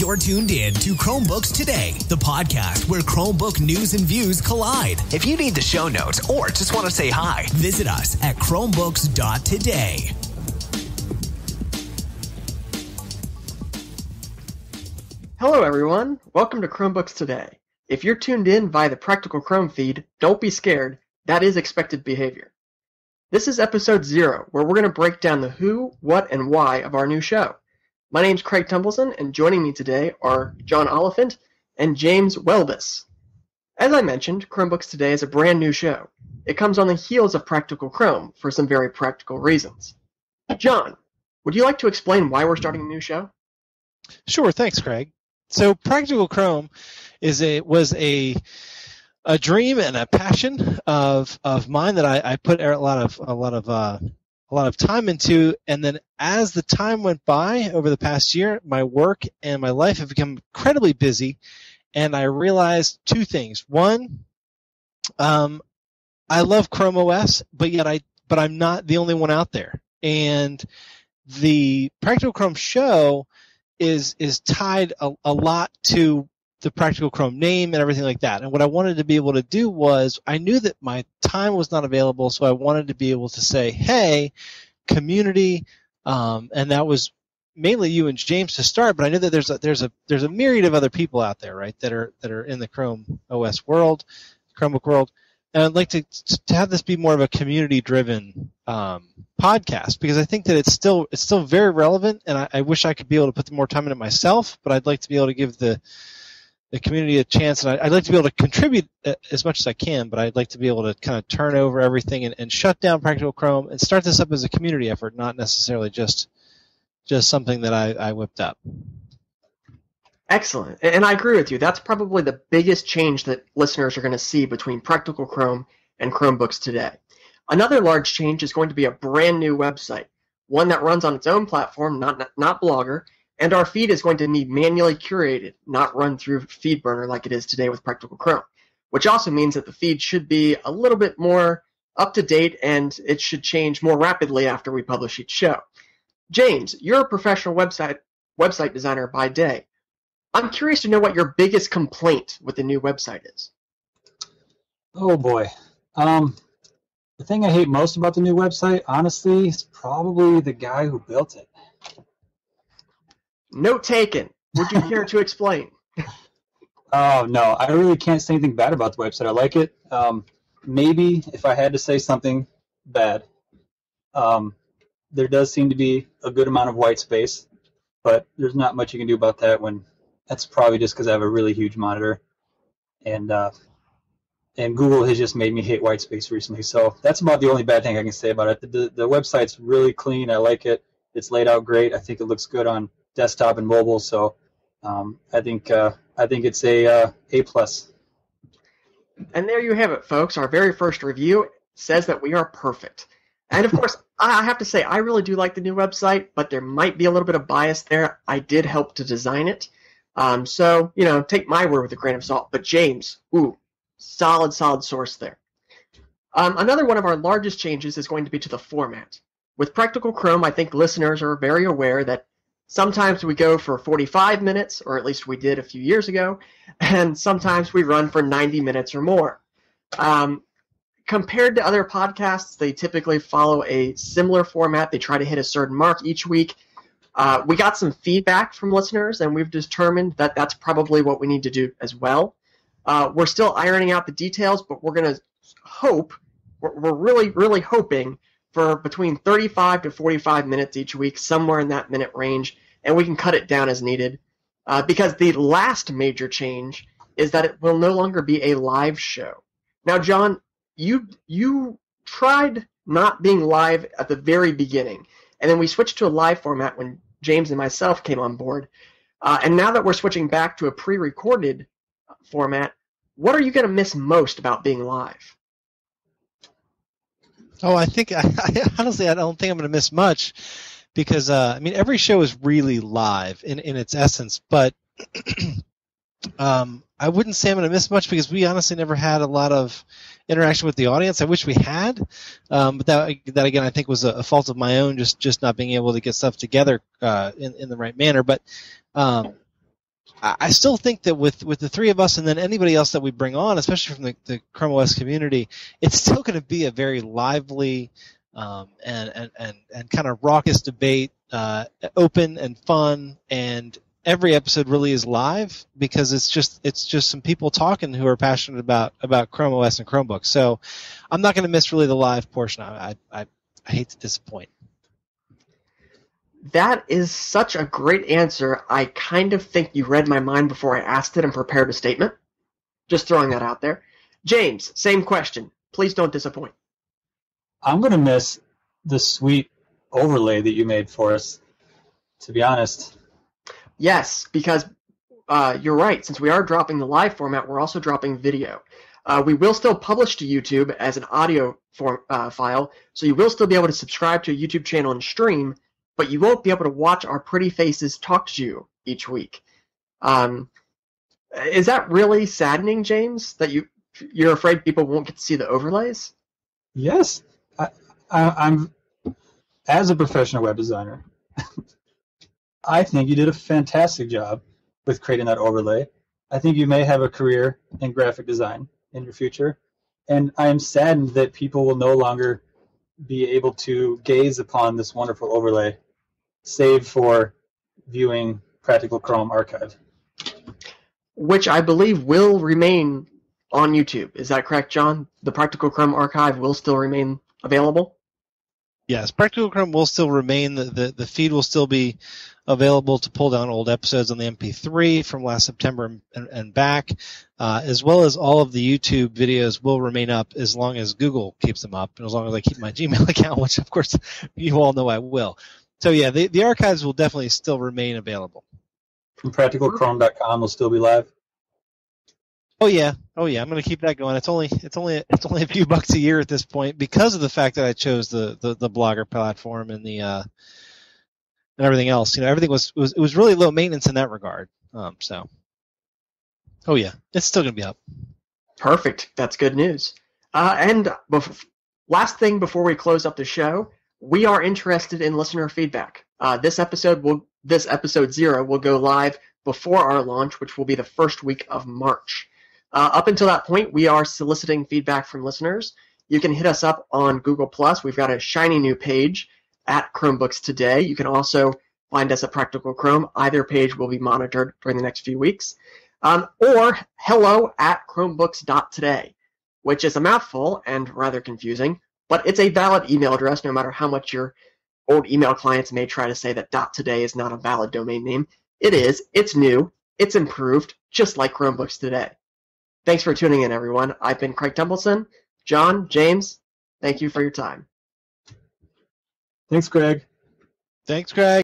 You're tuned in to Chromebooks Today, the podcast where Chromebook news and views collide. If you need the show notes or just want to say hi, visit us at chromebooks.today. Hello everyone, welcome to Chromebooks Today. If you're tuned in via the Practical Chrome feed, don't be scared, that is expected behavior. This is episode 0, where we're going to break down the who, what, and why of our new show. My name's Craig Tumbleson, and joining me today are John Oliphant and James Welbus. As I mentioned, Chromebooks Today is a brand new show. It comes on the heels of Practical Chrome for some very practical reasons. John, would you like to explain why we're starting a new show? Sure, thanks, Craig. So Practical Chrome was a dream and a passion of mine that I put a lot of time into, and then as the time went by over the past year, my work and my life have become incredibly busy, and I realized two things. One, I love Chrome OS, but I'm not the only one out there, and the Practical Chrome show is tied a lot to the Practical Chrome name and everything like that. And what I wanted to be able to do was, I knew that my time was not available, so I wanted to be able to say, hey, community, and that was mainly you and James to start, but I knew that there's a myriad of other people out there, right, that are in the Chrome OS world, Chromebook world. And I'd like to have this be more of a community-driven podcast, because I think that it's still very relevant, and I wish I could be able to put more time in it myself, but I'd like to be able to give the community a chance, and I'd like to be able to contribute as much as I can, but I'd like to be able to kind of turn over everything and shut down Practical Chrome and start this up as a community effort, not necessarily just something that I whipped up. Excellent. And I agree with you. That's probably the biggest change that listeners are going to see between Practical Chrome and Chromebooks Today. Another large change is going to be a brand new website, one that runs on its own platform, not Blogger, and our feed is going to be manually curated, not run through FeedBurner like it is today with Practical Chrome, which also means that the feed should be a little bit more up-to-date, and it should change more rapidly after we publish each show. James, you're a professional website designer by day. I'm curious to know what your biggest complaint with the new website is. Oh boy. The thing I hate most about the new website, honestly, is probably the guy who built it. Note taken. Would you care to explain? Oh, no. I really can't say anything bad about the website. I like it. Maybe if I had to say something bad, there does seem to be a good amount of white space, but there's not much you can do about that when that's probably just because I have a really huge monitor, and Google has just made me hate white space recently. So that's about the only bad thing I can say about it. The website's really clean. I like it. It's laid out great. I think it looks good on desktop and mobile. So I think it's a plus. And there you have it, folks. Our very first review says that we are perfect. And of course, I have to say, I really do like the new website, but there might be a little bit of bias there. I did help to design it. So, take my word with a grain of salt. But James, solid source there. Another one of our largest changes is going to be to the format. With Practical Chrome, I think listeners are very aware that sometimes we go for 45 minutes, or at least we did a few years ago, and sometimes we run for 90 minutes or more. Compared to other podcasts, they typically follow a similar format. They try to hit a certain mark each week. We got some feedback from listeners, and we've determined that that's probably what we need to do as well. We're still ironing out the details, but we're going to we're really hoping for between 35 to 45 minutes each week, somewhere in that minute range, and we can cut it down as needed. Because the last major change is that it will no longer be a live show. Now, John, you tried not being live at the very beginning, and then we switched to a live format when James and myself came on board. And now that we're switching back to a pre-recorded format, what are you going to miss most about being live? Oh, I think honestly, I don't think I'm going to miss much, because every show is really live in its essence, but I wouldn't say I'm going to miss much, because we honestly never had a lot of interaction with the audience. I wish we had, but that again, I think was a fault of my own, just not being able to get stuff together in the right manner. But I still think that with the three of us and then anybody else that we bring on, especially from the Chrome OS community, it's still going to be a very lively and kind of raucous debate, open and fun, and every episode really is live because it's just some people talking who are passionate about Chrome OS and Chromebooks. So I'm not going to miss really the live portion. I hate to disappoint. That is such a great answer. I kind of think you read my mind before I asked it and prepared a statement. Just throwing that out there. James, same question. Please don't disappoint. I'm going to miss the sweet overlay that you made for us, to be honest. Yes, because you're right. Since we are dropping the live format, we're also dropping video. We will still publish to YouTube as an audio file, so you will still be able to subscribe to a YouTube channel and stream, but you won't be able to watch our pretty faces talk to you each week. Is that really saddening, James, that you're afraid people won't get to see the overlays? Yes. I'm, as a professional web designer, I think you did a fantastic job with creating that overlay. I think you may have a career in graphic design in your future, and I am saddened that people will no longer be able to gaze upon this wonderful overlay, save for viewing Practical Chrome Archive. Which I believe will remain on YouTube. Is that correct, John? The Practical Chrome Archive will still remain available? Yes, Practical Chrome will still remain. The feed will still be available to pull down old episodes on the MP3 from last September and back, as well as all of the YouTube videos will remain up as long as Google keeps them up and as long as I keep my Gmail account, which, of course, you all know I will. So, yeah, the archives will definitely still remain available. And PracticalChrome.com will still be live? Oh yeah. I'm going to keep that going. It's only a few bucks a year at this point because of the fact that I chose the Blogger platform and and everything else. Everything was really low maintenance in that regard. So, oh yeah, it's still going to be up. Perfect. That's good news. Last thing before we close up the show, we are interested in listener feedback. This episode 0 will go live before our launch, which will be the first week of March. Up until that point, we are soliciting feedback from listeners. You can hit us up on Google+. We've got a shiny new page at Chromebooks Today. You can also find us at Practical Chrome. Either page will be monitored during the next few weeks. Or hello@chromebooks.today, which is a mouthful and rather confusing, but it's a valid email address no matter how much your old email clients may try to say that .today is not a valid domain name. It is. It's new. It's improved, just like Chromebooks Today. Thanks for tuning in, everyone. I've been Craig Templeton. John, James, thank you for your time. Thanks, Craig. Thanks, Craig.